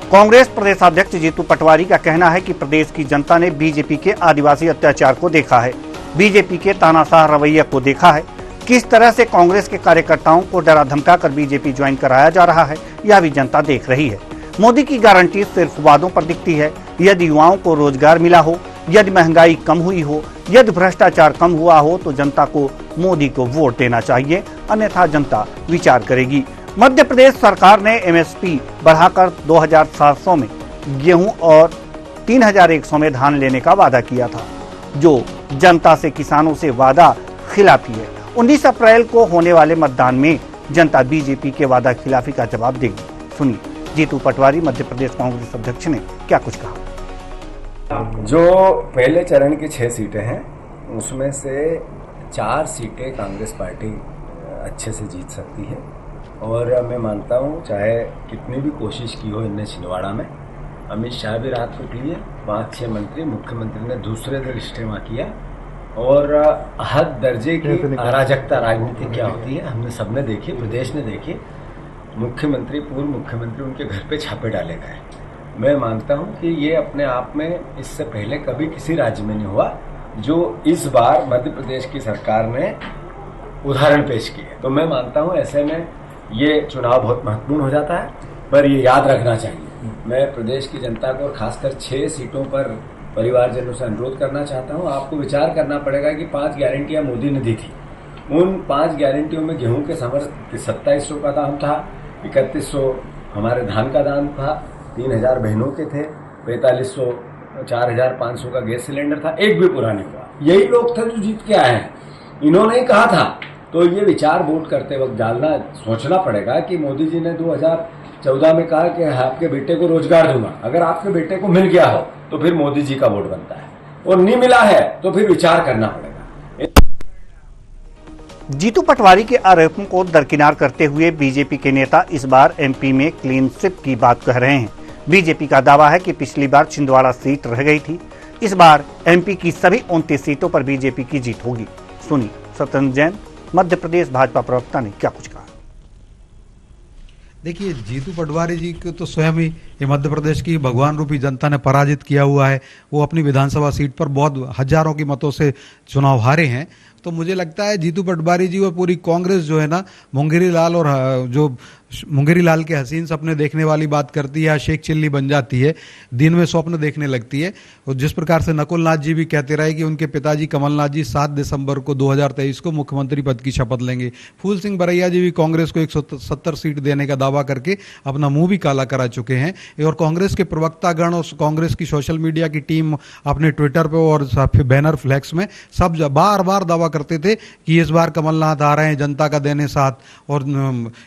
कांग्रेस प्रदेशाध्यक्ष जीतू पटवारी का कहना है कि प्रदेश की जनता ने बीजेपी के आदिवासी अत्याचार को देखा है, बीजेपी के तानाशाह रवैये को देखा है। किस तरह से कांग्रेस के कार्यकर्ताओं को डरा धमकाकर बीजेपी ज्वाइन कराया जा रहा है, यह भी जनता देख रही है। मोदी की गारंटी सिर्फ वादों पर दिखती है। यदि युवाओं को रोजगार मिला हो, यदि महंगाई कम हुई हो, यदि भ्रष्टाचार कम हुआ हो तो जनता को मोदी को वोट देना चाहिए, अन्यथा जनता विचार करेगी। मध्य प्रदेश सरकार ने एमएसपी बढ़ाकर 2700 में गेहूं और 3100 में धान लेने का वादा किया था, जो जनता से किसानों से वादा खिलाफी है। 19 अप्रैल को होने वाले मतदान में जनता बीजेपी के वादा खिलाफी का जवाब देगी। सुनिए जीतू पटवारी मध्य प्रदेश कांग्रेस अध्यक्ष ने क्या कुछ कहा। जो पहले चरण की 6 सीटें हैं उसमें से 4 सीटें कांग्रेस पार्टी अच्छे से जीत सकती है और मैं मानता हूँ चाहे कितनी भी कोशिश की हो इनने छिंदवाड़ा में, अमित शाह भी रात को किए, 5-6 मंत्री, मुख्यमंत्री ने दूसरे दिन इस्तेमाल किया और हद दर्जे की अराजकता राजनीति क्या होती है हमने सबने देखी, प्रदेश ने देखी। मुख्यमंत्री, पूर्व मुख्यमंत्री उनके घर पे छापे डाले गए। मैं मानता हूं कि ये अपने आप में इससे पहले कभी किसी राज्य में नहीं हुआ, जो इस बार मध्य प्रदेश की सरकार ने उदाहरण पेश किए। तो मैं मानता हूं ऐसे में ये चुनाव बहुत महत्वपूर्ण हो जाता है, पर ये याद रखना चाहिए। मैं प्रदेश की जनता को और खासकर 6 सीटों पर परिवारजनों से अनुरोध करना चाहता हूं। आपको विचार करना पड़ेगा कि 5 गारंटियां मोदी ने दी थी। उन 5 गारंटियों में गेहूं के समर 2700 का दाम था, 3100 हमारे धान का दाम था, 3000 बहनों के थे, 4500 4500 का गैस सिलेंडर था, एक भी पूरा नहीं हुआ। यही लोग थे जो जीत के आए हैं, इन्होंने ही कहा था। तो ये विचार वोट करते वक्त डालना, सोचना पड़ेगा कि मोदी जी ने 2014 में कहा कि आपके बेटे को रोजगार दूंगा। अगर आपके बेटे को मिल गया हो तो फिर मोदी जी का वोट बनता है, और नहीं मिला है तो फिर विचार करना पड़ेगा। जीतू पटवारी के आरोपों को दरकिनार करते हुए बीजेपी के नेता इस बार एमपी में क्लीन स्वीप की बात कह रहे हैं। बीजेपी का दावा है कि पिछली बार छिंदवाड़ा सीट रह गई थी, इस बार एमपी की सभी 29 सीटों पर बीजेपी की जीत होगी। सुनिए सत्येंद्र जैन मध्य प्रदेश भाजपा प्रवक्ता ने क्या कुछ कहा। देखिए, जीतू पटवारी जी को तो स्वयं ही ये मध्य प्रदेश की भगवान रूपी जनता ने पराजित किया हुआ है। वो अपनी विधानसभा सीट पर बहुत हजारों की मतों से चुनाव हारे हैं। तो मुझे लगता है जीतू पटवारी जी और पूरी कांग्रेस जो है ना, मुंगेरी लाल और जो मुंगेरी लाल के हसीन सपने देखने वाली बात करती है, शेख चिल्ली बन जाती है, दिन में स्वप्न देखने लगती है। और जिस प्रकार से नकुल नाथ जी भी कहते रहे कि उनके पिताजी कमलनाथ जी 7 दिसंबर को 2023 को मुख्यमंत्री पद की शपथ लेंगे। फूल सिंह बरैया जी भी कांग्रेस को 170 सीट देने का दावा करके अपना मुंह भी काला करा चुके हैं। और कांग्रेस के प्रवक्तागण और कांग्रेस की सोशल मीडिया की टीम अपने ट्विटर पे और बैनर फ्लैक्स में सब बार बार दावा करते थे कि इस बार कमलनाथ आ रहे हैं जनता का देने साथ, और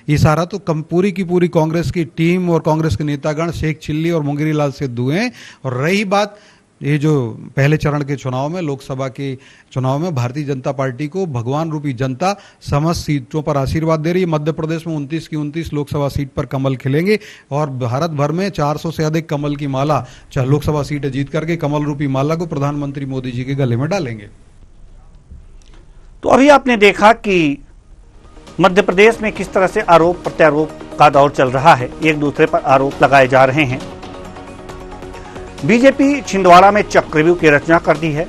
ये सारा तो पूरी की पूरी कांग्रेस की टीम और कांग्रेस के नेतागण शेख चिल्ली और मुंगेरी लाल सिद्धू हैं। और रही बात ये जो पहले चरण के चुनाव में, लोकसभा के चुनाव में भारतीय जनता पार्टी को भगवान रूपी जनता समस्त सीटों पर आशीर्वाद दे रही है। मध्य प्रदेश में 29 की 29 लोकसभा सीट पर कमल खिलेंगे और भारत भर में 400 से अधिक कमल की माला लोकसभा सीटें जीत करके कमल रूपी माला को प्रधानमंत्री मोदी जी के गले में डालेंगे। तो अभी आपने देखा कि मध्य प्रदेश में किस तरह से आरोप प्रत्यारोप का दौर चल रहा है, एक दूसरे पर आरोप लगाए जा रहे हैं। बीजेपी छिंदवाड़ा में चक्रव्यूह की रचना कर दी है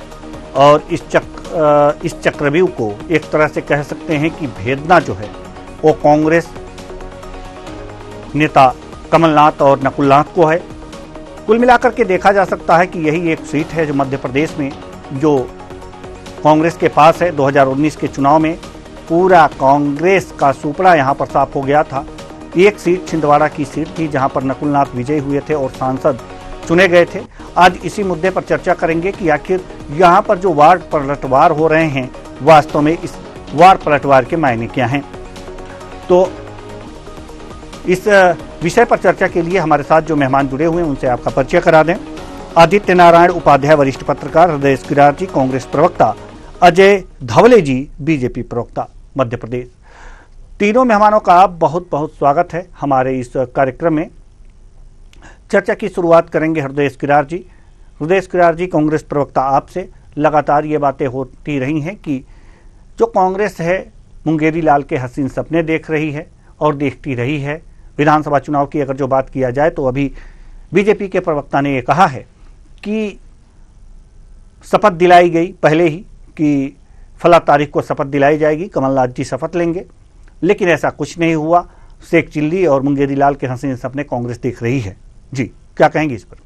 और इस चक्रव्यूह को एक तरह से कह सकते हैं कि भेदना जो है वो कांग्रेस नेता कमलनाथ और नकुलनाथ को है। कुल मिलाकर के देखा जा सकता है कि यही एक सीट है जो मध्य प्रदेश में जो कांग्रेस के पास है। 2019 के चुनाव में पूरा कांग्रेस का सुपड़ा यहां पर साफ हो गया था। एक सीट छिंदवाड़ा की सीट थी जहां पर नकुलनाथ विजयी हुए थे और सांसद चुने गए थे। आज इसी मुद्दे पर चर्चा करेंगे कि आखिर यहां पर जो वार्ड पलटवार हो रहे हैं, वास्तव में इस वार्ड पलटवार के मायने क्या हैं। तो इस विषय पर चर्चा के लिए हमारे साथ जो मेहमान जुड़े हुए हैं उनसे आपका परिचय करा दें। आदित्य नारायण उपाध्याय, वरिष्ठ पत्रकार, हृदय स्किरार जी, कांग्रेस प्रवक्ता, अजय धवले जी, बीजेपी प्रवक्ता मध्य प्रदेश। तीनों मेहमानों का बहुत बहुत स्वागत है हमारे इस कार्यक्रम में। चर्चा की शुरुआत करेंगे हृदय स्किरार जी। हृदय स्किरार जी, कांग्रेस प्रवक्ता, आपसे लगातार ये बातें होती रही हैं कि जो कांग्रेस है मुंगेरी लाल के हसीन सपने देख रही है और देखती रही है। विधानसभा चुनाव की अगर जो बात किया जाए तो अभी बीजेपी के प्रवक्ता ने यह कहा है कि शपथ दिलाई गई पहले ही कि फला तारीख को शपथ दिलाई जाएगी, कमलनाथ जी शपथ लेंगे, लेकिन ऐसा कुछ नहीं हुआ। शेख चिल्ली और मुंगेरी लाल के हसीन सपने कांग्रेस देख रही है। जी, क्या कहेंगे इस पर?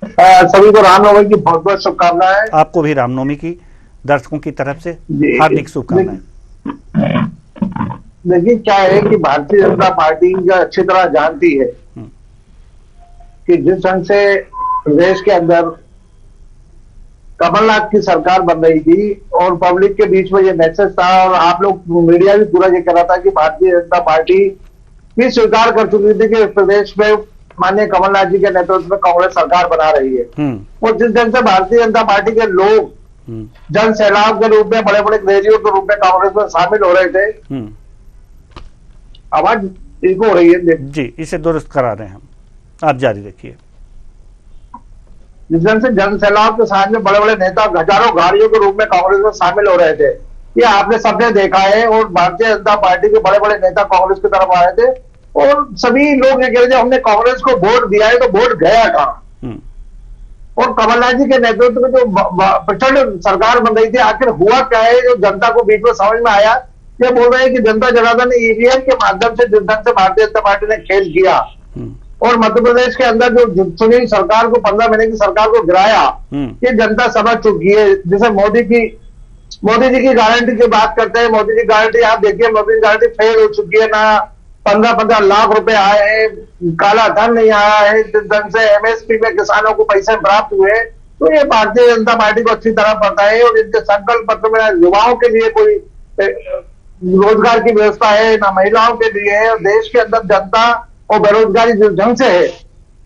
सभी को रामनवमी की बहुत बहुत शुभकामनाएं। आपको भी रामनवमी की दर्शकों की तरफ से हार्दिक शुभकामनाएं। देखिए क्या है कि भारतीय जनता पार्टी जो अच्छी तरह जानती है कि जिस ढंग से प्रदेश के अंदर कमलनाथ की सरकार बन रही थी और पब्लिक के बीच में ये मैसेज था, और आप लोग मीडिया भी पूरा ये कह रहा था कि भारतीय जनता पार्टी भी स्वीकार कर चुकी थी कि प्रदेश में माननीय कमलनाथ जी के नेतृत्व में कांग्रेस सरकार बना रही है। और जिस ढंग से भारतीय जनता पार्टी के लोग जन सैलाब के रूप में, बड़े बड़े रैलियों के रूप में कांग्रेस में शामिल हो रहे थे, आवाज इनको हो रही है जी, इसे दुरुस्त करा रहे हैं हम, आप जारी रखिए। जिस ढंग से जन सैलाब के साथ में बड़े बड़े नेता हजारों गाड़ियों के रूप में कांग्रेस में शामिल हो रहे थे, ये आपने सबने देखा है। और भारतीय जनता पार्टी के बड़े बड़े नेता कांग्रेस की तरफ आए थे और सभी लोग ये कह रहे थे हमने कांग्रेस को वोट दिया है, तो वोट गया कहां? और कमलनाथ जी के नेतृत्व में जो प्रचंड सरकार बन रही थी, आखिर हुआ क्या है जो जनता को बीच में समझ में आया? ये बोल रहे हैं कि जनता जनार्दन ने ईवीएम के माध्यम से जिस ढंग से भारतीय जनता पार्टी ने खेल किया और मध्य प्रदेश के अंदर जो चुनी सरकार को 15 महीने की सरकार को गिराया, ये जनता समझ चुकी है। जैसे मोदी जी की गारंटी की बात करते हैं, मोदी जी गारंटी आप देखिए, मोदी जी गारंटी फेल हो चुकी है ना। 15-15 लाख रुपए आए हैं, काला धन नहीं आया है, जिस ढंग से एमएसपी में किसानों को पैसे प्राप्त हुए, तो ये भारतीय जनता पार्टी को अच्छी तरह पता है। और इनके संकल्प पत्र में युवाओं के लिए कोई रोजगार की व्यवस्था है ना महिलाओं के लिए है। और देश के अंदर जनता और बेरोजगारी जिस ढंग से है,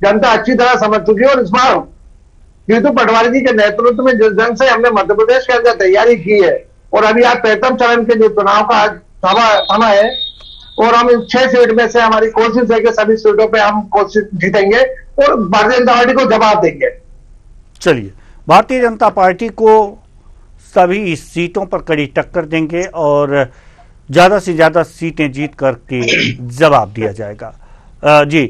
जनता अच्छी तरह समझ चुकी है। और इस बार जीतू पटवारी जी के नेतृत्व में जिस ढंग से हमने मध्य प्रदेश के अंदर तैयारी की है, और अभी आज 5वें चरण के जो चुनाव का आज समय है, और हम इन 6 सीट में से हमारी कोशिश है कि सभी सीटों पे हम कोशिश जीतेंगे और भारतीय जनता पार्टी को जवाब देंगे। चलिए, भारतीय जनता पार्टी को सभी सीटों पर कड़ी टक्कर देंगे और ज्यादा से ज्यादा सीटें जीत करके जवाब दिया जाएगा। जी,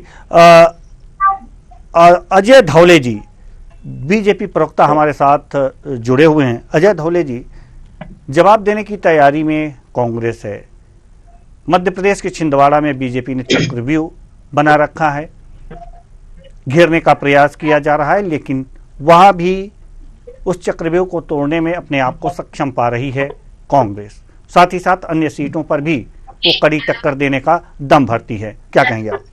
अजय धौले जी बीजेपी प्रवक्ता हमारे साथ जुड़े हुए हैं। अजय धौले जी, जवाब देने की तैयारी में कांग्रेस है। मध्य प्रदेश के छिंदवाड़ा में बीजेपी ने चक्रव्यूह बना रखा है, घेरने का प्रयास किया जा रहा है, लेकिन वहां भी उस चक्रव्यूह को तोड़ने में अपने आप को सक्षम पा रही है कांग्रेस। साथ ही साथ अन्य सीटों पर भी वो कड़ी टक्कर देने का दम भरती है। क्या कहेंगे आप?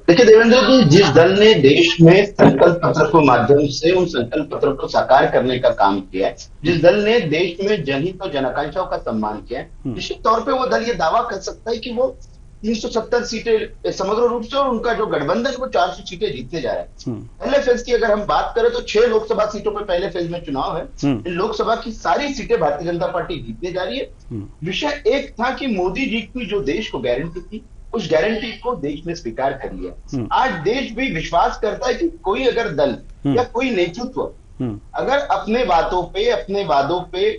देखिए देवेंद्र जी, जिस दल ने देश में संकल्प पत्र के माध्यम से उन संकल्प पत्रों को साकार करने का काम किया है, जिस दल ने देश में जनहित और जनआकांक्षाओं का सम्मान किया है, निश्चित तौर पे वो दल ये दावा कर सकता है कि वो 370 सीटें समग्र रूप से, और उनका जो गठबंधन वो 400 सीटें जीतने जा रहा है। पहले फेज की अगर हम बात करें तो 6 लोकसभा सीटों पर पहले फेज में चुनाव है। इन लोकसभा की सारी सीटें भारतीय जनता पार्टी जीतने जा रही है। विषय एक था कि मोदी जी की जो देश को गारंटी थी, उस गारंटी को देश ने स्वीकार कर लिया। आज देश भी विश्वास करता है कि कोई अगर दल या कोई नेतृत्व अगर अपने बातों पे, अपने वादों पे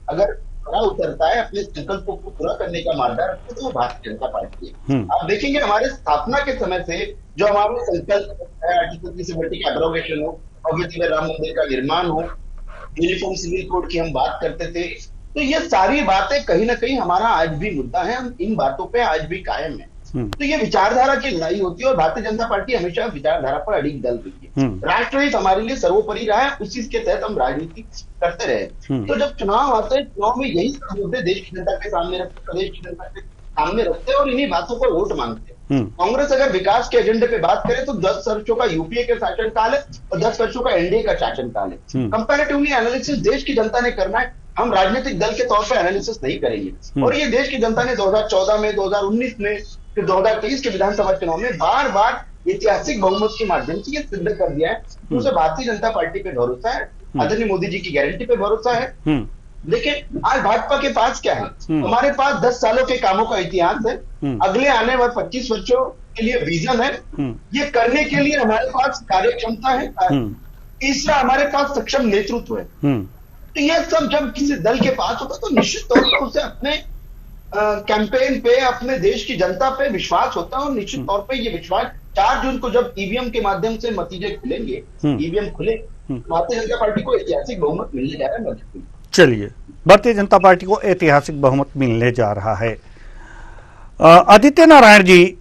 अगर खरा उतरता है, अपने संकल्पों को पूरा करने का मार्ग रखते तो वो भारतीय जनता पार्टी है। आप देखेंगे हमारे स्थापना के समय से जो हमारे संकल्प है, आर्टिकल 370 का एब्रोगेशन हो, अयोध्या में राम मंदिर का निर्माण हो, यूनिफॉर्म सिविल कोड की हम बात करते थे, तो ये सारी बातें कहीं ना कहीं हमारा आज भी मुद्दा है। हम इन बातों पे आज भी कायम है। तो ये विचारधारा की लड़ाई होती है और भारतीय जनता पार्टी हमेशा विचारधारा पर अड़िग दल रही है। राष्ट्रहित हमारे लिए सर्वोपरि रहा है, उसी के तहत हम राजनीति करते रहे। तो जब चुनाव आते हैं, चुनाव में यही मुद्दे देश की जनता के सामने रखते, प्रदेश की जनता के सामने रखते हैं और इन्हीं बातों पर वोट मांगते हैं। कांग्रेस अगर विकास के एजेंडे पे बात करे तो 10 वर्षों का यूपीए के शासनकाल है और 10 वर्षों का एनडीए का शासनकाल है। कंपैरेटिवली एनालिसिस देश की जनता ने करना है, हम राजनीतिक दल के तौर पर एनालिसिस नहीं करेंगे। और ये देश की जनता ने 2014 में, 2019 में, फिर 2023 के विधानसभा चुनाव में बार बार ऐतिहासिक बहुमत के माध्यम से ये सिद्ध कर दिया है कि उसे भारतीय जनता पार्टी पे भरोसा है, आदरणीय मोदी जी की गारंटी पे भरोसा है। लेकिन आज भाजपा के पास क्या है? हमारे पास 10 सालों के कामों का इतिहास है, अगले आने वाले 25 वर्षों के लिए विजन है। ये करने के लिए हमारे पास कार्यक्षमता है। तीसरा, हमारे पास सक्षम नेतृत्व है। तो यह सब जब किसी दल के पास होता तो निश्चित तौर पर उसे अपने कैंपेन पे, अपने देश की जनता पे विश्वास होता है। और निश्चित तौर पे ये विश्वास 4 जून को जब ईवीएम के माध्यम से नतीजे खुलेंगे, ईवीएम खुले, भारतीय जनता पार्टी को ऐतिहासिक बहुमत मिलने जा रहा है मध्य प्रदेश। चलिए, भारतीय जनता पार्टी को ऐतिहासिक बहुमत मिलने जा रहा है। आदित्य नारायण जी,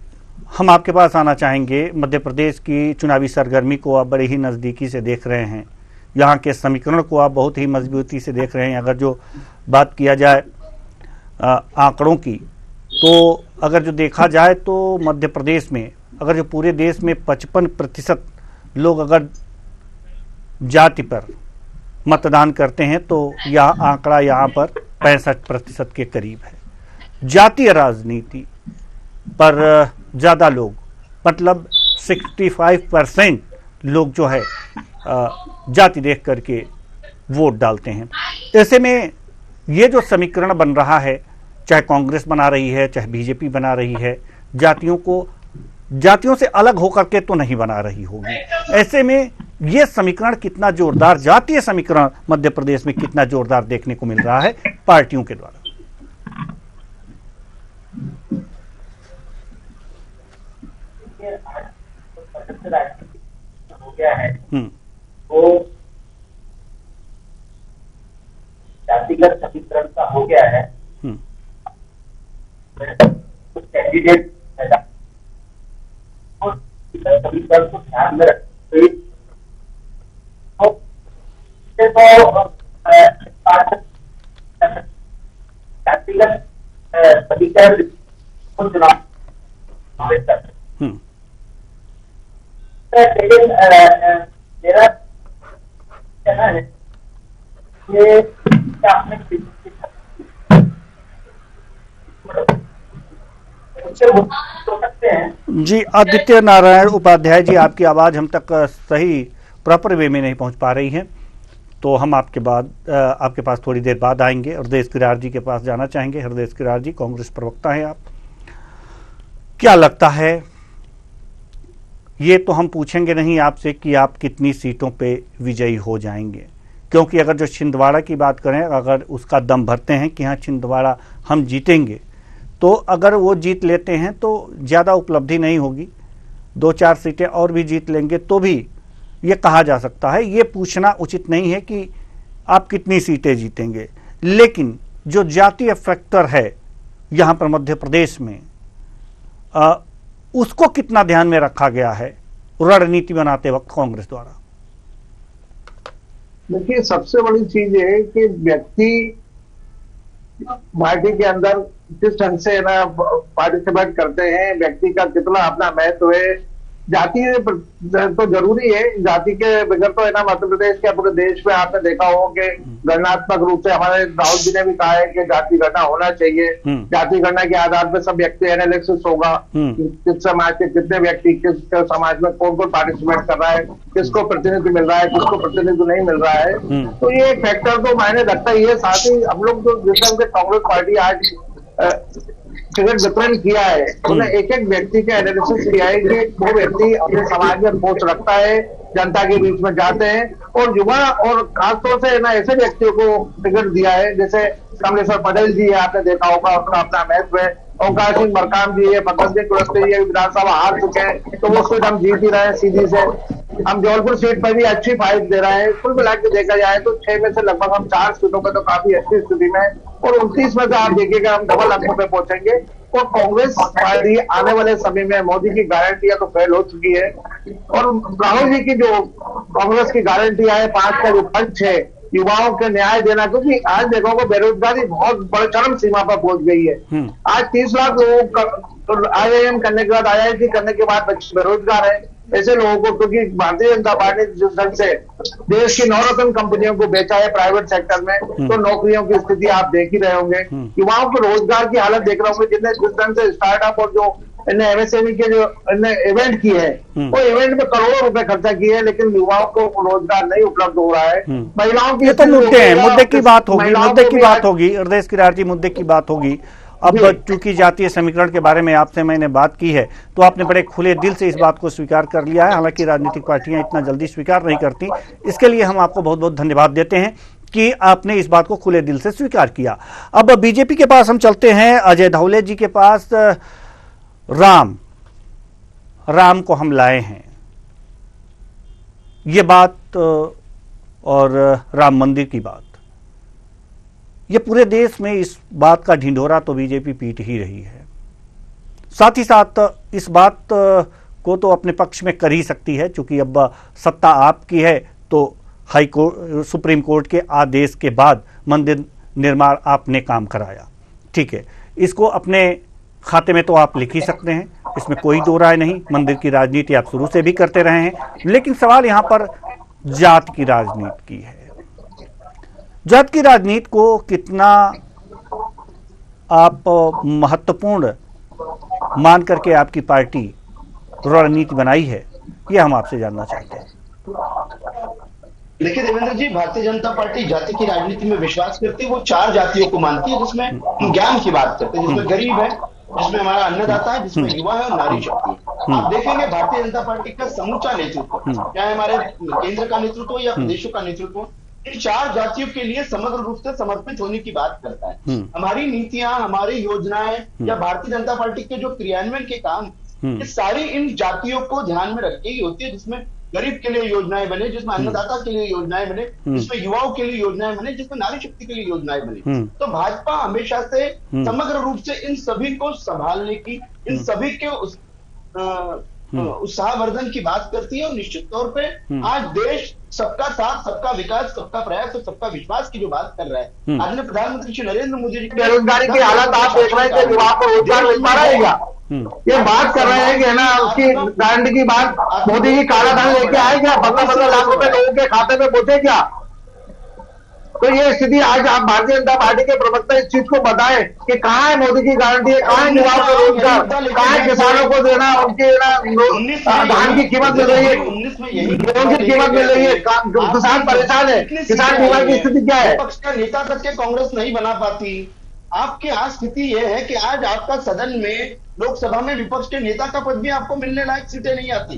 हम आपके पास आना चाहेंगे। मध्य प्रदेश की चुनावी सरगर्मी को आप बड़े ही नज़दीकी से देख रहे हैं, यहाँ के समीकरण को आप बहुत ही मजबूती से देख रहे हैं। अगर जो बात किया जाए आंकड़ों की, तो अगर जो देखा जाए तो मध्य प्रदेश में, अगर जो पूरे देश में 55% लोग अगर जाति पर मतदान करते हैं तो यह आंकड़ा यहाँ पर 65% के करीब है। जातीय राजनीति पर ज़्यादा लोग, मतलब 65% लोग जो है जाति देख करके वोट डालते हैं। ऐसे में ये जो समीकरण बन रहा है, चाहे कांग्रेस बना रही है, चाहे बीजेपी बना रही है, जातियों से अलग होकर के तो नहीं बना रही होगी। ऐसे में ये समीकरण कितना जोरदार, जातीय समीकरण मध्य प्रदेश में कितना जोरदार देखने को मिल रहा है पार्टियों के द्वारा। हो गया है वो जातिगत समीकरण का हो गया है। कुछ कैंडिडेट समीकरण को ध्यान में रखते जातिगत समीकरण को चुनाव, लेकिन मेरा कहना है कि आपने तो सकते हैं जी। आदित्य नारायण उपाध्याय जी, आपकी आवाज़ हम तक सही प्रॉपर वे में नहीं पहुंच पा रही है, तो हम आपके पास थोड़ी देर बाद आएंगे। हृदय किरार जी के पास जाना चाहेंगे। हृदय किरार जी, कांग्रेस प्रवक्ता हैं आप, क्या लगता है, ये तो हम पूछेंगे नहीं आपसे कि आप कितनी सीटों पे विजयी हो जाएंगे, क्योंकि अगर जो छिंदवाड़ा की बात करें, अगर उसका दम भरते हैं कि हाँ छिंदवाड़ा हम जीतेंगे, तो अगर वो जीत लेते हैं तो ज़्यादा उपलब्धि नहीं होगी। 2-4 सीटें और भी जीत लेंगे तो भी ये कहा जा सकता है, ये पूछना उचित नहीं है कि आप कितनी सीटें जीतेंगे। लेकिन जो जातीय फैक्टर है यहाँ पर मध्य प्रदेश में, उसको कितना ध्यान में रखा गया है रणनीति बनाते वक्त कांग्रेस द्वारा? देखिए, सबसे बड़ी चीज है कि व्यक्ति पार्टी के अंदर किस ढंग से ना पार्टिसिपेट करते हैं, व्यक्ति का कितना अपना महत्व है। जाति तो जरूरी है, जाति के बगैर तो है ना मध्य प्रदेश के पूरे देश में आपने देखा हो कि गणनात्मक रूप से हमारे राहुल जी ने भी कहा है कि जाति गणना होना चाहिए। जाति गणना के आधार पर सब व्यक्ति एनालिसिस होगा, किस समाज के कितने व्यक्ति किस समाज में कौन कौन पार्टिसिपेट कर रहा है, किसको प्रतिनिधि मिल रहा है, किसको प्रतिनिधि नहीं मिल रहा है। तो ये एक फैक्टर तो मायने रखता ही है। साथ ही हम लोग जो जिस ढंग से कांग्रेस पार्टी आज टिकट वितरण किया है, उन्हें एक एक व्यक्ति का एनालिसिस किया है कि वो व्यक्ति अपने समाज में पहुंच रखता है, जनता के बीच में जाते हैं, और युवा और खासतौर से ना ऐसे व्यक्तियों को टिकट दिया है, जैसे कमलेश्वर पटेल जी है, आपने देखा होगा, उनका अपना महत्व है। ओंकार सिंह मरकाम जी है, फकन सिंह कुलस्ते जी विधानसभा हार चुके हैं, तो वो सीट हम जीत ही रहे हैं सीधी से। हम जौलपुर सीट पर भी अच्छी फाइट दे रहे हैं। कुल मिला के देखा जाए तो 6 में से लगभग हम 4 सीटों पर तो काफी अच्छी स्थिति में, और 29 में से आप देखिएगा हम डबल अंकों पे पहुंचेंगे। और कांग्रेस पार्टी आने वाले समय में, मोदी की गारंटियां तो फेल हो चुकी है, और राहुल जी की जो कांग्रेस की गारंटियां है 5 का जो पंच है युवाओं के न्याय देना, क्योंकि आज देखो बेरोजगारी बहुत बड़े चरम सीमा पर पहुंच गई है। आज 30 लाख लोग IIM करने के बाद, IIT करने के बाद बच्चे बेरोजगार है। ऐसे लोगों को, क्योंकि भारतीय जनता पार्टी जिस ढंग से देश की नवरत्न कंपनियों को बेचा है प्राइवेट सेक्टर में, तो नौकरियों की स्थिति आप देख ही रहे होंगे। युवाओं को रोजगार की हालत देख रहे होंगे, जितने जिस ढंग से स्टार्टअप और जो इन्हें MSME के जो इन्हें इवेंट किए हैं, वो इवेंट में करोड़ों रुपए खर्चा किए हैं, लेकिन युवाओं को रोजगार नहीं उपलब्ध हो रहा है। महिलाओं की, ये तो मुद्दे हैं, मुद्दे की बात होगी हृदय किरार जी, मुद्दे की बात होगी। अब चूंकि जातीय समीकरण के बारे में आपसे मैंने बात की है, तो आपने बड़े खुले दिल से इस बात को स्वीकार कर लिया है। हालांकि राजनीतिक पार्टियां इतना जल्दी स्वीकार नहीं करती, इसके लिए हम आपको बहुत बहुत धन्यवाद देते हैं कि आपने इस बात को खुले दिल से स्वीकार किया। अब बीजेपी के पास हम चलते हैं, अजय धौले जी के पास। राम को हम लाए हैं, ये बात और राम मंदिर की बात, ये पूरे देश में इस बात का ढिंढोरा तो बीजेपी पीट ही रही है। साथ ही साथ इस बात को तो अपने पक्ष में कर ही सकती है, क्योंकि अब सत्ता आपकी है, तो हाई कोर्ट, सुप्रीम कोर्ट के आदेश के बाद मंदिर निर्माण आपने काम कराया, ठीक है, इसको अपने खाते में तो आप लिख ही सकते हैं, इसमें कोई दो राय नहीं। मंदिर की राजनीति आप शुरू से भी करते रहे हैं, लेकिन सवाल यहां पर जात की राजनीति की है। जात की राजनीति को कितना आप महत्वपूर्ण मान करके आपकी पार्टी रणनीति बनाई है, यह हम आपसे जानना चाहते हैं। देखिए देवेंद्र जी, भारतीय जनता पार्टी जाति की राजनीति में विश्वास करती है। वो 4 जातियों को मानती है, जिसमें हम ज्ञान की बात करते हैं, जिसमें गरीब है, जिसमें हमारा अन्नदाता है, जिसमें युवा है और नारी शक्ति है। आप देखेंगे भारतीय जनता पार्टी का समूचा नेतृत्व, चाहे हमारे केंद्र का नेतृत्व या प्रदेशों का नेतृत्व, इन 4 जातियों के लिए समग्र रूप से समर्पित होने की बात करता है। हमारी नीतियां, हमारी योजनाएं या भारतीय जनता पार्टी के जो क्रियान्वयन के काम, ये सारी इन जातियों को ध्यान में रख के ही होती है, जिसमें गरीब के लिए योजनाएं बने, जिसमें अन्नदाता के लिए योजनाएं बने, जिसमें युवाओं के लिए योजनाएं बने, जिसमें नारी शक्ति के लिए योजनाएं बने। तो भाजपा हमेशा से समग्र रूप से इन सभी को संभालने की, इन सभी के उत्साहवर्धन की बात करती है। और निश्चित तौर पे आज देश सबका साथ, सबका विकास, सबका प्रयास और सबका विश्वास की जो बात कर रहा है, आज प्रधानमंत्री श्री नरेंद्र मोदी जी बेरोजगारी की हालत आप देख रहे हैं कि युवा को रोजगार मिल पा रहा है क्या? ये बात कर रहे हैं कि है ना, उसकी गारंटी की बात, मोदी जी काला धन लेके आए क्या? 15-15 लाख रुपए लोगों के खाते में पहुंचे क्या? तो ये स्थिति आज आप भारतीय जनता पार्टी के प्रवक्ता इस चीज को बताएं कि कहाँ है मोदी की गारंटी है, कहाँ है युवाओं को रोजगार, कहाँ है किसानों को देना, उनकी धान की कीमत मिल रही है, गेहूं की कीमत मिल रही है, किसान परेशान है, किसान बीमा की स्थिति क्या है? पक्ष का नेता तक के कांग्रेस नहीं बना पाती। आपकी आज स्थिति यह है कि आज आपका सदन में, लोकसभा में विपक्ष के नेता का पद भी आपको मिलने लायक सीटें नहीं आती।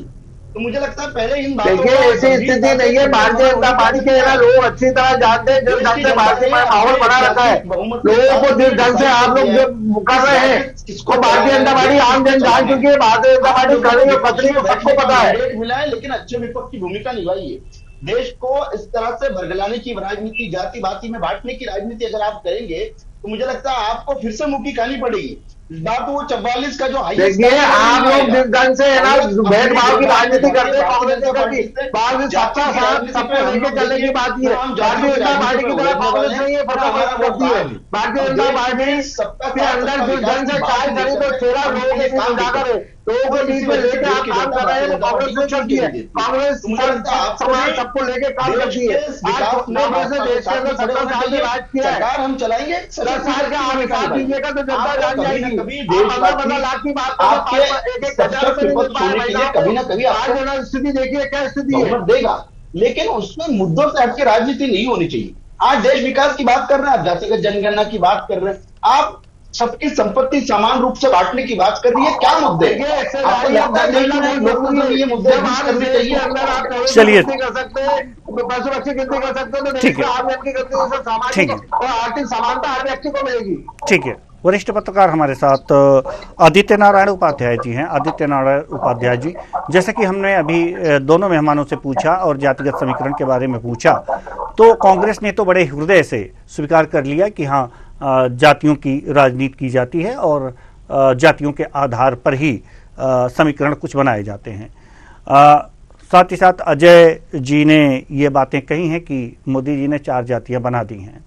तो मुझे लगता है पहले इन बातों, देखिए ऐसी स्थिति नहीं है। भारतीय जनता पार्टी के ना लोग अच्छी तरह जानते हैं, जिस ढंग से भारतीय में माहौल बना रखा है, लोगों को जिस ढंग से आप लोग जो कर रहे हैं, इसको भारतीय जनता पार्टी आम जन जान चुकी है। भारतीय जनता पार्टी करनी है पत्नी को सबको पता है, मिला है, लेकिन अच्छे विपक्ष की भूमिका निभाई है। देश को इस तरह से भरगलाने की राजनीति, जाति बाती में बांटने की राजनीति अगर आप करेंगे, तो मुझे लगता है आपको फिर से मुक्की खानी पड़ेगी। इस बार तो वो 44 का जो देखिए, आप लोग जिस ढंग से है ना भेदभाव की राजनीति करते हैं, कांग्रेस ने करती, बाद में सबका साथ सबको लेकर चलने की बात है। भारतीय जनता पार्टी की तरह कांग्रेस नहीं है, फटाफट करती है। भारतीय जनता पार्टी के अंदर जिस ढंग से कार्य करी, तो 13 लोगों के बीच उजागर है, लोगों के बीच में लेकर आप काम कर रहे हैं, वो कांग्रेस नहीं करती है। कांग्रेस समाज सबको लेकर काम करती है। आज कांग्रेस ने देश के अंदर 17 साल में राज किया है, हम चलाएंगे 10 साल का आप हिसाब दीजिएगा तो जनता जान जाएगी। कभी लाख की बात आपके कभी ना कभी आज स्थिति देखिए क्या स्थिति है देगा, लेकिन उसमें मुद्दों से हटके राजनीति नहीं होनी चाहिए। आज देश विकास की बात कर रहे हैं, आप जातिगत जनगणना की बात कर रहे हैं, आप सबकी संपत्ति समान रूप से बांटने की बात कर रही है, क्या मुद्दे? आपको लगता है ये मुद्दे करने चाहिए? चलिए कर सकते हैं, पैसों अच्छी गिनती कर सकते हैं, तो ठीक है, सामाजिक और आर्थिक समानता हर व्यक्ति को मिलेगी। ठीक है। वरिष्ठ पत्रकार हमारे साथ आदित्य नारायण उपाध्याय जी हैं। आदित्य नारायण उपाध्याय जी, जैसे कि हमने अभी दोनों मेहमानों से पूछा और जातिगत समीकरण के बारे में पूछा, तो कांग्रेस ने तो बड़े हृदय से स्वीकार कर लिया कि हाँ, जातियों की राजनीति की जाती है और जातियों के आधार पर ही समीकरण कुछ बनाए जाते हैं। साथ ही साथ अजय जी ने ये बातें कही हैं कि मोदी जी ने 4 जातियां बना दी हैं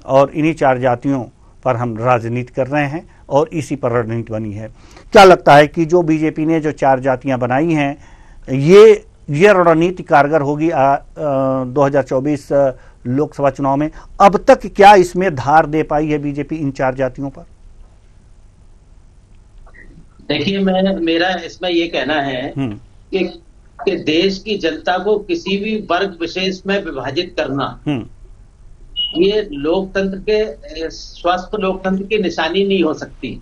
और इन्हीं 4 जातियों पर हम राजनीति कर रहे हैं और इसी पर रणनीति बनी है। क्या लगता है कि जो बीजेपी ने जो 4 जातियां बनाई हैं, ये रणनीति कारगर होगी 2024 लोकसभा चुनाव में? अब तक क्या इसमें धार दे पाई है बीजेपी इन 4 जातियों पर? देखिए, मेरा इसमें ये कहना है कि देश की जनता को किसी भी वर्ग विशेष में विभाजित करना ये लोकतंत्र के, स्वस्थ लोकतंत्र की निशानी नहीं हो सकती।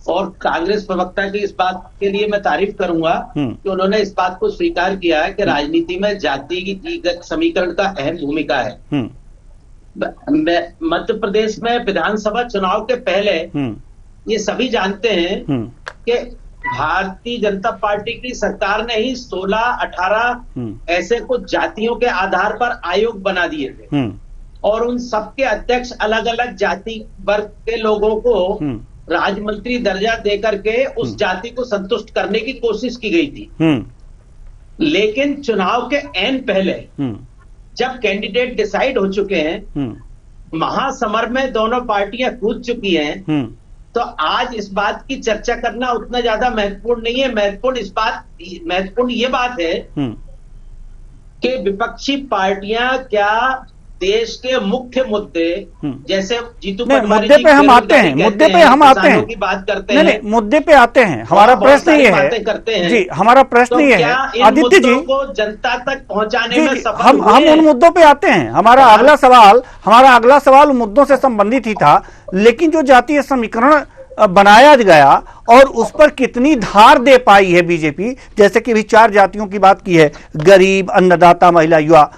और कांग्रेस प्रवक्ता की इस बात के लिए मैं तारीफ करूंगा कि उन्होंने इस बात को स्वीकार किया है कि राजनीति में जातिगत समीकरण का अहम भूमिका है। मध्य प्रदेश में विधानसभा चुनाव के पहले ये सभी जानते हैं कि भारतीय जनता पार्टी की सरकार ने ही 16-18 ऐसे कुछ जातियों के आधार पर आयोग बना दिए थे और उन सबके अध्यक्ष अलग अलग जाति वर्ग के लोगों को राज्य मंत्री दर्जा देकर के उस जाति को संतुष्ट करने की कोशिश की गई थी। लेकिन चुनाव के ऐन पहले जब कैंडिडेट डिसाइड हो चुके हैं, महासमर में दोनों पार्टियां कूद चुकी हैं, तो आज इस बात की चर्चा करना उतना ज्यादा महत्वपूर्ण नहीं है। महत्वपूर्ण ये बात है कि विपक्षी पार्टियां क्या देश के मुख्य मुद्दे जैसे जीतू पटवारी मुद्दे पे हम आते हैं, मुद्दे पे हम आते हैं, की बात करते हैं, नहीं मुद्दे पे आते हैं। हमारा प्रश्न ये है जी, हमारा प्रश्न ये है आदित्य जी को जनता तक पहुंचाने में सफल हम उन मुद्दों पे आते हैं। हमारा अगला सवाल मुद्दों से संबंधित ही था, लेकिन जो जातीय समीकरण बनाया गया और उस पर कितनी धार दे पाई है बीजेपी, जैसे कि भी 4 जातियों की बात की है, गरीब, अन्नदाता, महिला, युवा,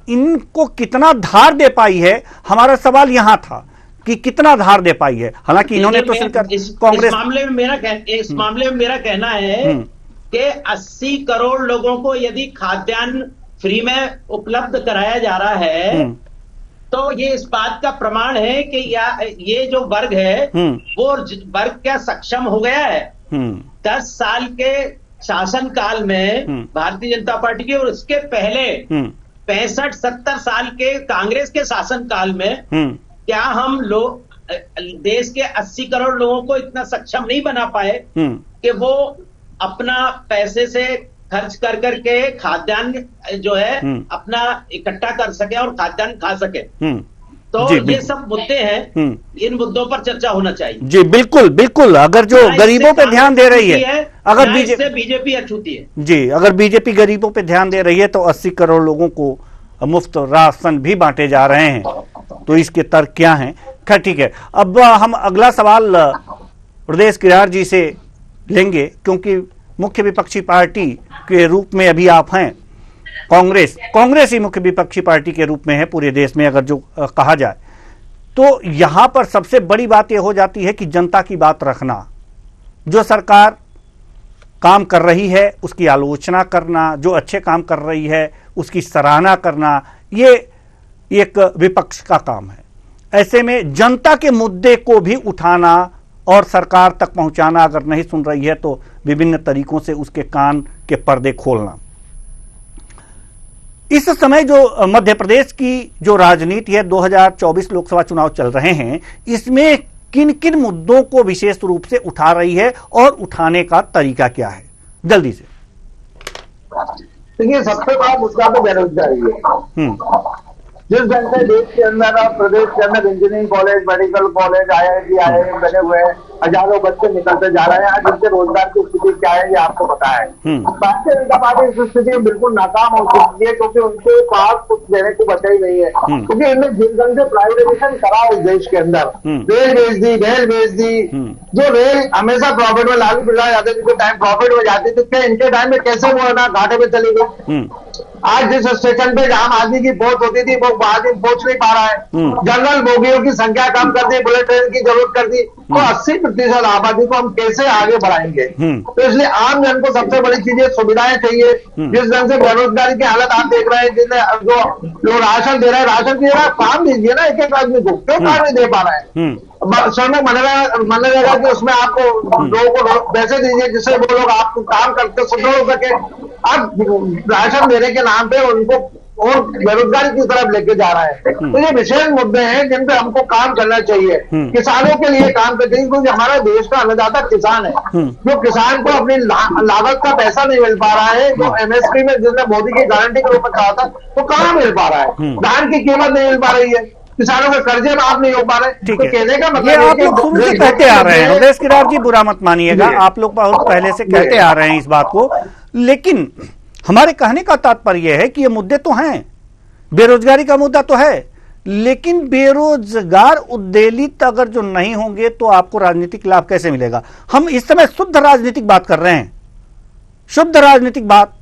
इनको कितना धार दे पाई है, हमारा सवाल यहां था कि कितना धार दे पाई है। हालांकि इन्होंने तो कांग्रेस इस मामले में मेरा कहना है कि 80 करोड़ लोगों को यदि खाद्यान्न फ्री में उपलब्ध कराया जा रहा है तो ये इस बात का प्रमाण है कि ये जो वर्ग है वो वर्ग क्या सक्षम हो गया है। 10 साल के शासन काल में भारतीय जनता पार्टी के और उसके पहले 65-70 साल के कांग्रेस के शासन काल में क्या हम लोग देश के 80 करोड़ लोगों को इतना सक्षम नहीं बना पाए कि वो अपना पैसे से खर्च कर करके खाद्यान्न जो है अपना इकट्ठा कर सके और खाद्यान्न खा सके। तो ये सब मुद्दे हैं, इन मुद्दों पर चर्चा होना चाहिए। जी बिल्कुल बिल्कुल। अगर जो गरीबों पे ध्यान दे रही है, अगर बीजेपी अछूती है जी, अगर बीजेपी गरीबों पे ध्यान दे रही है तो 80 करोड़ लोगों को मुफ्त राशन भी बांटे जा रहे हैं, तो इसके तर्क क्या हैं? खैर ठीक है, अब हम अगला सवाल प्रदेश किरार जी से लेंगे, क्योंकि मुख्य विपक्षी पार्टी के रूप में अभी आप हैं। कांग्रेस ही मुख्य विपक्षी पार्टी के रूप में है पूरे देश में, अगर जो कहा जाए तो यहां पर सबसे बड़ी बात यह हो जाती है कि जनता की बात रखना, जो सरकार काम कर रही है उसकी आलोचना करना, जो अच्छे काम कर रही है उसकी सराहना करना, ये एक विपक्ष का काम है। ऐसे में जनता के मुद्दे को भी उठाना और सरकार तक पहुंचाना, अगर नहीं सुन रही है तो विभिन्न तरीकों से उसके कान के पर्दे खोलना। इस समय जो मध्य प्रदेश की जो राजनीति है, 2024 लोकसभा चुनाव चल रहे हैं, इसमें किन किन मुद्दों को विशेष रूप से उठा रही है और उठाने का तरीका क्या है? जल्दी से। देखिए, सबसे बड़ा मुद्दा तो बेरोजगारी है। जिस ढंग से देश के अंदर और प्रदेश के अंदर engineering college, medical college, IIT, IIM बने हुए हैं, हजारों बच्चे निकलते जा रहे हैं। आज उनके रोजगार की स्थिति क्या है ये आपको पता है। भारतीय जनता पार्टी इस स्थिति में बिल्कुल नाकाम हो चुकी है, क्योंकि उनके पास कुछ देने को बचा ही नहीं है। क्योंकि इनने जिस ढंग से प्राइवेटाइजेशन करा इस देश के अंदर, रेल बेच दी, जो रेल हमेशा प्रॉफिट में, लालू प्रसाद यादव जी के टाइम प्रॉफिट में जाती थी, क्या इनके टाइम में कैसे वो ना घाटे में चली गई? आज जिस स्टेशन पे आम आदमी की पहुंच होती थी वो आदमी पहुंच नहीं पा रहा है। जनरल बोगियों की संख्या कम कर दी, बुलेट ट्रेन की जरूरत कर दी, तो 80% आबादी को हम कैसे आगे बढ़ाएंगे? तो इसलिए आम जन को सबसे बड़ी चीजें सुविधाएं चाहिए। जिस ढंग से बेरोजगारी की हालत आप देख रहे हैं, जिन्हें जो लोग राशन दे रहे हैं, राशन की जगह काम दीजिए ना एक एक आदमी को, क्यों काम नहीं दे पा रहे हैं? श्रमिक मनरेगा कि उसमें आपको लोगों को पैसे दीजिए जिससे वो लोग आपको काम करके सुदृढ़ हो सके। अब राशन देने के नाम पे उनको और बेरोजगारी की तरफ लेके जा रहा है। तो ये विशेष मुद्दे हैं जिन पे हमको काम करना चाहिए। किसानों के लिए काम करना चाहिए, क्योंकि हमारा देश का अन्नदाता किसान है। जो किसान को अपनी लागत का पैसा नहीं मिल पा रहा है, जो MSP में जिसने मोदी की गारंटी के रूप में कहा था, वो कहाँ मिल पा रहा है? धान की कीमत नहीं मिल पा रही है, किसानों के कर्जे माफ नहीं हो पा रहे। तो कहने का मतलब ये आप लोग शुरू से कहते आ रहे हैं, अवधेश किरार जी बुरा मत मानिएगा, आप लोग बहुत पहले से कहते आ रहे हैं इस बात को, लेकिन हमारे कहने का तात्पर्य है कि ये मुद्दे तो हैं, बेरोजगारी का मुद्दा तो है, लेकिन बेरोजगार उद्वेलित अगर जो नहीं होंगे तो आपको राजनीतिक लाभ कैसे मिलेगा? हम इस समय शुद्ध राजनीतिक बात कर रहे हैं, शुद्ध राजनीतिक बात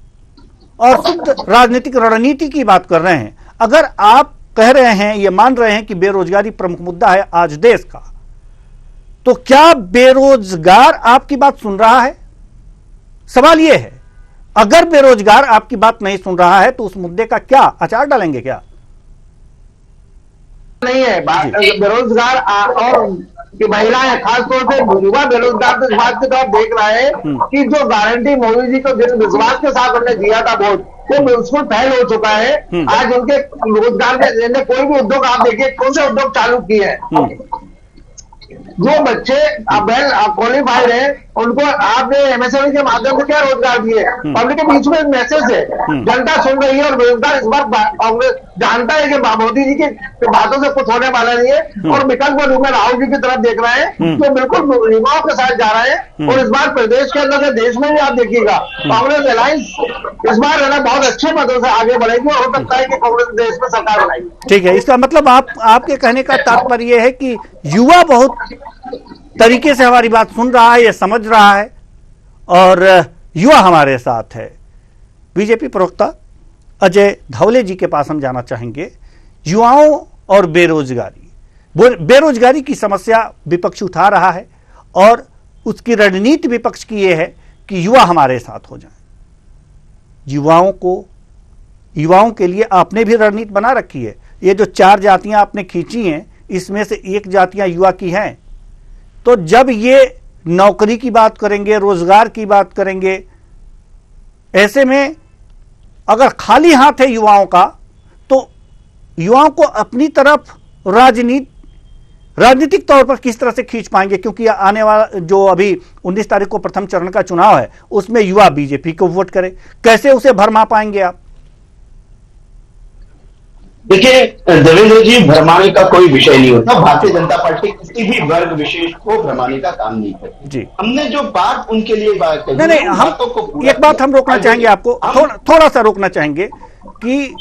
और शुद्ध राजनीतिक रणनीति की बात कर रहे हैं। अगर आप कह रहे हैं, ये मान रहे हैं कि बेरोजगारी प्रमुख मुद्दा है आज देश का, तो क्या बेरोजगार आपकी बात सुन रहा है? सवाल यह है, अगर बेरोजगार आपकी बात नहीं सुन रहा है तो उस मुद्दे का क्या अचार डालेंगे? क्या नहीं है बेरोजगार और कि महिलाएं, खासतौर से युवा बेरोजगार तो इस बात की तरफ देख रहे हैं कि जो गारंटी मोदी जी को जिस विश्वास के साथ हमने दिया था वोट, वो बिल्कुल फैल हो चुका है। आज उनके रोजगार के कोई भी उद्योग आप देखिए, कौन से उद्योग चालू किए हैं। जो बच्चे वेल क्वालिफाइड है उनको आपने एमएसएमई के माध्यम से क्या रोजगार दिए? पब्लिक के बीच में एक मैसेज है, जनता सुन रही है और बेरोजगार इस बार कांग्रेस जानता है कि मोदी जी की बातों से कुछ होने वाला नहीं है और विकल्प के रूप में राहुल जी की तरफ देख रहे हैं, जो बिल्कुल युवाओं के साथ जा रहे हैं। और इस बार प्रदेश के अंदर से देश में भी आप देखिएगा कांग्रेस अलायंस इस बार है ना बहुत अच्छे पदों से आगे बढ़ेगी और हो सकता है कि कांग्रेस देश में सरकार बनाएगी। ठीक है, इसका मतलब आपके कहने का तात्पर्य यह है कि युवा बहुत तरीके से हमारी बात सुन रहा है, ये समझ रहा है और युवा हमारे साथ है। बीजेपी प्रवक्ता अजय धवले जी के पास हम जाना चाहेंगे। युवाओं और बेरोजगारी की समस्या विपक्ष उठा रहा है और उसकी रणनीति विपक्ष की यह है कि युवा हमारे साथ हो जाएं। युवाओं के लिए आपने भी रणनीति बना रखी है। ये जो 4 जातियां आपने खींची हैं, इसमें से 1 जातियां युवा की हैं, तो जब ये नौकरी की बात करेंगे, रोजगार की बात करेंगे, ऐसे में अगर खाली हाथ है युवाओं का, तो युवाओं को अपनी तरफ राजनीतिक तौर पर किस तरह से खींच पाएंगे? क्योंकि आने वाला जो अभी 19 तारीख को प्रथम चरण का चुनाव है, उसमें युवा बीजेपी को वोट करे, कैसे उसे भरमा पाएंगे आप? देखिए देवेंद्र जी, भरमाने का कोई विषय नहीं होता। भारतीय जनता पार्टी किसी भी वर्ग विशेष को भरमाने का काम नहीं करती जी। हमने जो बात उनके लिए बात कही, नहीं, हम एक बात हम रोकना चाहेंगे आपको, थोड़ा सा रोकना चाहेंगे कि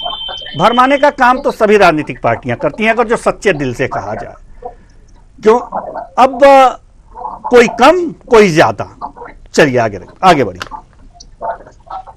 भरमाने का काम तो सभी राजनीतिक पार्टियां करती हैं, अगर जो सच्चे दिल से कहा जाए। जो अब कोई कम कोई ज्यादा, चलिए आगे बढ़िए।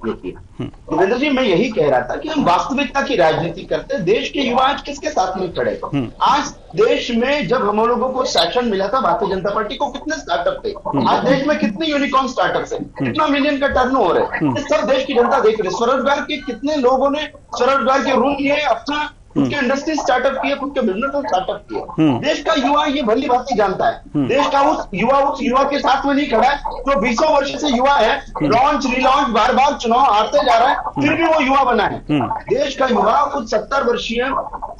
देवेंद्र जी, मैं यही कह रहा था कि हम वास्तविकता की राजनीति करते हैं। देश के युवा आज किसके साथ में खड़े? आज देश में जब हम लोगों को शासन मिला था भारतीय जनता पार्टी को, कितने स्टार्टअप थे? आज देश में कितने यूनिकॉर्न स्टार्टअप है, कितना मिलियन का टर्नओवर है, ये सब देश की जनता देख रही है। स्वरोजगार के कितने लोगों ने स्वरोजगार के रूम लिए, अपना खुद के इंडस्ट्री स्टार्टअप किए, खुद के बिजनेस स्टार्टअप किए। देश का युवा ये भली भांति जानता है। देश का उस युवा के साथ में नहीं खड़ा है जो 20 वर्ष से युवा है, लॉन्च रिलॉन्च बार बार चुनाव हारते जा रहा है, फिर भी वो युवा बना है। देश का युवा उस 70 वर्षीय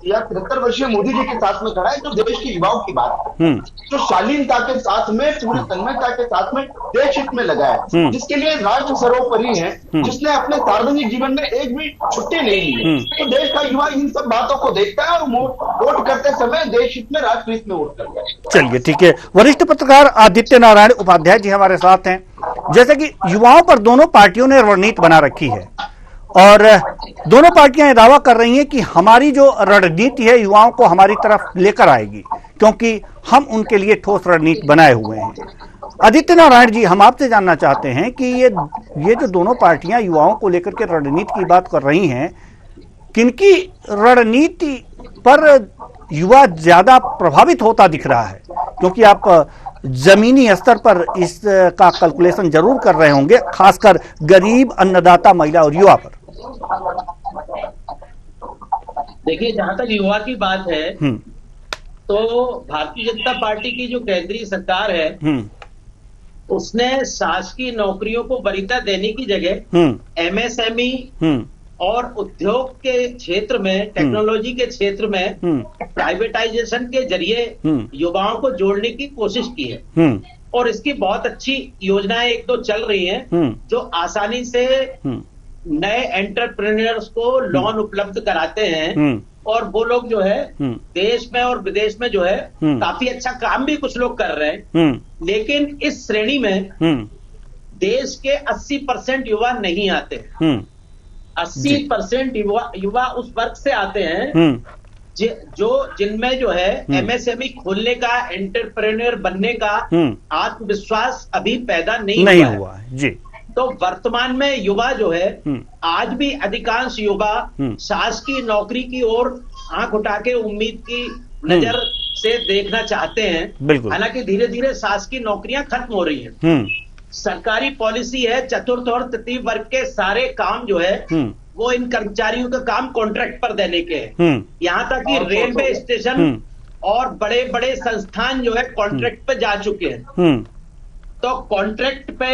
या 73 वर्षीय मोदी जी के साथ में खड़ा है, जो देश के युवाओं की बात है, जो शालीनता के साथ में, पूरी तन्मयता के साथ में देश हित में लगा है, जिसके लिए राष्ट्र सर्वोपरि है, जिसने अपने सार्वजनिक जीवन में एक भी छुट्टी नहीं ली। तो देश का युवा इन सब बातों को देखता है और वोट करते समय देश हित में, राष्ट्र हित में वोट करता है। चलिए ठीक है। वरिष्ठ पत्रकार आदित्य नारायण उपाध्याय जी हमारे साथ हैं। जैसे कि युवाओं पर दोनों पार्टियों ने रणनीति बना रखी है और दोनों पार्टियां दावा कर रही हैं कि हमारी जो रणनीति है युवाओं को हमारी तरफ लेकर आएगी, क्योंकि हम उनके लिए ठोस रणनीति बनाए हुए हैं। आदित्य नारायण जी, हम आपसे जानना चाहते हैं कि ये जो दोनों पार्टियां युवाओं को लेकर के रणनीति की बात कर रही हैं, किनकी रणनीति पर युवा ज्यादा प्रभावित होता दिख रहा है? क्योंकि आप जमीनी स्तर पर इसका कैलकुलेशन जरूर कर रहे होंगे, खासकर गरीब, अन्नदाता, महिला और युवा पर। देखिए, जहां तक युवा की बात है तो भारतीय जनता पार्टी की जो केंद्रीय सरकार है उसने शासकीय नौकरियों को वरीयता देने की जगह एमएसएमई और उद्योग के क्षेत्र में, टेक्नोलॉजी के क्षेत्र में प्राइवेटाइजेशन के जरिए युवाओं को जोड़ने की कोशिश की है। और इसकी बहुत अच्छी योजनाएं 1-2 चल रही हैं जो आसानी से नए एंटरप्रेन्योर्स को लोन उपलब्ध कराते हैं और वो लोग जो है देश में और विदेश में जो है काफी अच्छा काम भी कुछ लोग कर रहे हैं। लेकिन इस श्रेणी में देश के 80% युवा नहीं आते। 80% युवा उस वर्ग से आते हैं जिनमें जो है एमएसएमई खोलने का, एंटरप्रेन्योर बनने का आत्मविश्वास अभी पैदा नहीं हुआ है जी। तो वर्तमान में युवा जो है, आज भी अधिकांश युवा शासकीय नौकरी की ओर आंख उठा के उम्मीद की नजर से देखना चाहते हैं। बिल्कुल। हालांकि धीरे धीरे शासकीय नौकरियां खत्म हो रही हैं। सरकारी पॉलिसी है चतुर्थ और तृतीय वर्ग के सारे काम जो है वो इन कर्मचारियों का काम कॉन्ट्रैक्ट पर देने के हैं। यहाँ तक कि रेलवे स्टेशन और बड़े बड़े संस्थान जो है कॉन्ट्रैक्ट पे जा चुके हैं। तो कॉन्ट्रैक्ट पे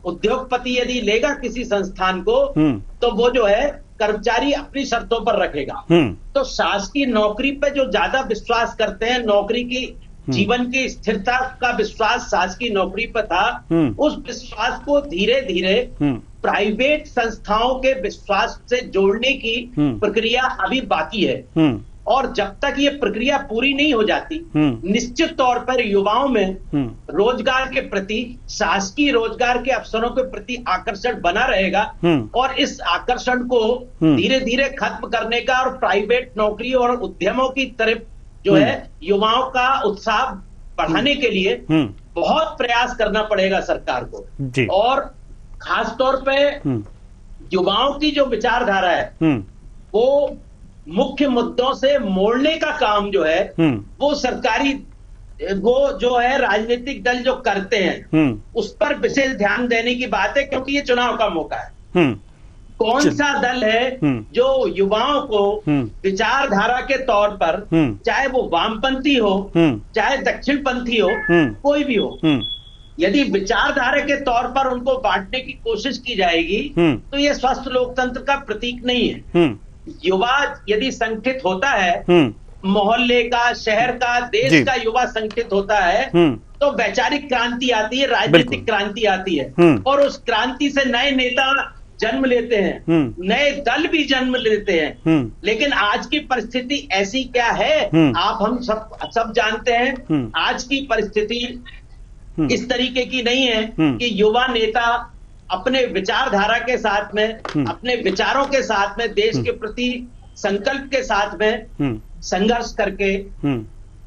उद्योगपति यदि लेगा किसी संस्थान को तो वो जो है कर्मचारी अपनी शर्तों पर रखेगा। तो शासकीय नौकरी पे जो ज्यादा विश्वास करते हैं, नौकरी की जीवन की स्थिरता का विश्वास शासकीय नौकरी पर था, उस विश्वास को धीरे धीरे प्राइवेट संस्थाओं के विश्वास से जोड़ने की प्रक्रिया अभी बाकी है। और जब तक ये प्रक्रिया पूरी नहीं हो जाती, निश्चित तौर पर युवाओं में रोजगार के प्रति, शासकीय रोजगार के अवसरों के प्रति आकर्षण बना रहेगा। और इस आकर्षण को धीरे धीरे खत्म करने का और प्राइवेट नौकरी और उद्यमों की तरफ जो है युवाओं का उत्साह बढ़ाने के लिए बहुत प्रयास करना पड़ेगा सरकार को जी। और खासतौर पे युवाओं की जो विचारधारा है वो मुख्य मुद्दों से मोड़ने का काम जो है वो सरकारी, वो जो है राजनीतिक दल जो करते हैं उस पर विशेष ध्यान देने की बात है, क्योंकि ये चुनाव का मौका है। कौन सा दल है जो युवाओं को विचारधारा के तौर पर, चाहे वो वामपंथी हो चाहे दक्षिणपंथी हो, कोई भी हो, यदि विचारधारा के तौर पर उनको बांटने की कोशिश की जाएगी तो ये स्वस्थ लोकतंत्र का प्रतीक नहीं है। युवा यदि संगठित होता है, मोहल्ले का, शहर का, देश का युवा संगठित होता है तो वैचारिक क्रांति आती है, राजनीतिक क्रांति आती है। और उस क्रांति से नए नेता जन्म लेते हैं, नए दल भी जन्म लेते हैं। लेकिन आज की परिस्थिति ऐसी क्या है, आप हम सब जानते हैं। आज की परिस्थिति इस तरीके की नहीं है कि युवा नेता अपने विचारधारा के साथ में, अपने विचारों के साथ में, देश के प्रति संकल्प के साथ में संघर्ष करके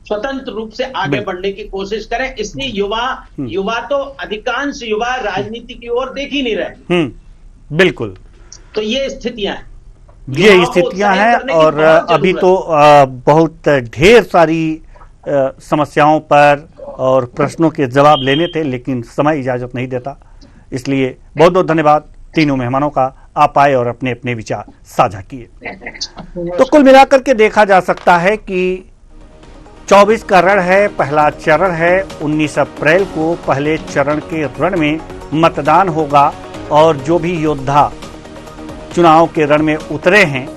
स्वतंत्र रूप से आगे बढ़ने की कोशिश करें। इसलिए युवा तो अधिकांश युवा राजनीति की ओर देख ही नहीं रहे। बिल्कुल। तो ये स्थितियां हैं और अभी तो बहुत ढेर सारी समस्याओं पर और प्रश्नों के जवाब लेने थे, लेकिन समय इजाजत नहीं देता। इसलिए बहुत बहुत धन्यवाद तीनों मेहमानों का, आप आए और अपने अपने विचार साझा किए। तो कुल मिलाकर के देखा जा सकता है कि 24 का रण है, पहला चरण है। 19 अप्रैल को पहले चरण के रण में मतदान होगा और जो भी योद्धा चुनाव के रण में उतरे हैं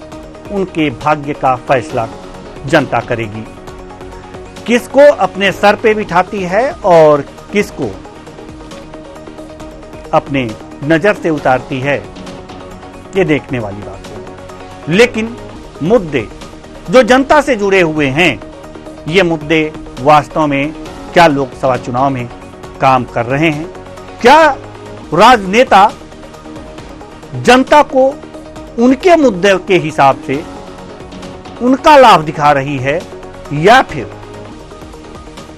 उनके भाग्य का फैसला जनता करेगी। किसको अपने सर पे बिठाती है और किसको अपने नजर से उतारती है, ये देखने वाली बात है। लेकिन मुद्दे जो जनता से जुड़े हुए हैं, ये मुद्दे वास्तव में क्या लोकसभा चुनाव में काम कर रहे हैं? क्या राजनेता जनता को उनके मुद्दे के हिसाब से उनका लाभ दिखा रही है या फिर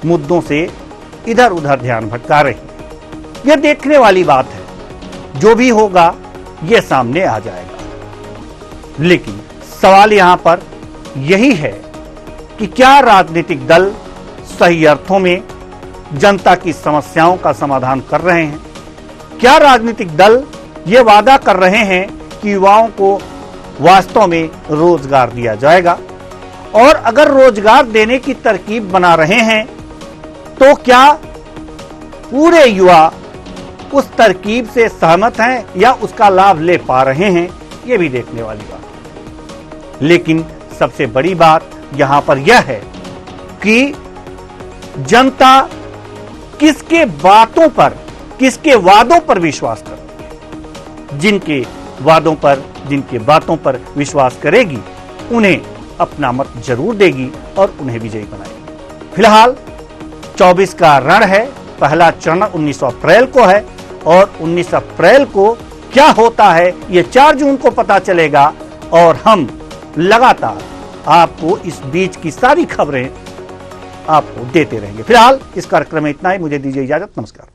मुद्दों से इधर उधर ध्यान भटका रही है? यह देखने वाली बात है। जो भी होगा यह सामने आ जाएगा। लेकिन सवाल यहां पर यही है कि क्या राजनीतिक दल सही अर्थों में जनता की समस्याओं का समाधान कर रहे हैं? क्या राजनीतिक दल ये वादा कर रहे हैं कि युवाओं को वास्तव में रोजगार दिया जाएगा? और अगर रोजगार देने की तरकीब बना रहे हैं तो क्या पूरे युवा उस तरकीब से सहमत हैं या उसका लाभ ले पा रहे हैं? ये भी देखने वाली बात है। लेकिन सबसे बड़ी बात यहां पर यह है कि जनता किसके बातों पर, किसके वादों पर विश्वास करती है। जिनके वादों पर, जिनके बातों पर विश्वास करेगी उन्हें अपना मत जरूर देगी और उन्हें विजयी बनाएगी। फिलहाल 24 का रण है, पहला चरण 19 अप्रैल को है और 19 अप्रैल को क्या होता है ये 4 जून को पता चलेगा और हम लगातार आपको इस बीच की सारी खबरें आपको देते रहेंगे। फिलहाल इस कार्यक्रम में इतना ही। मुझे दीजिए इजाजत। नमस्कार।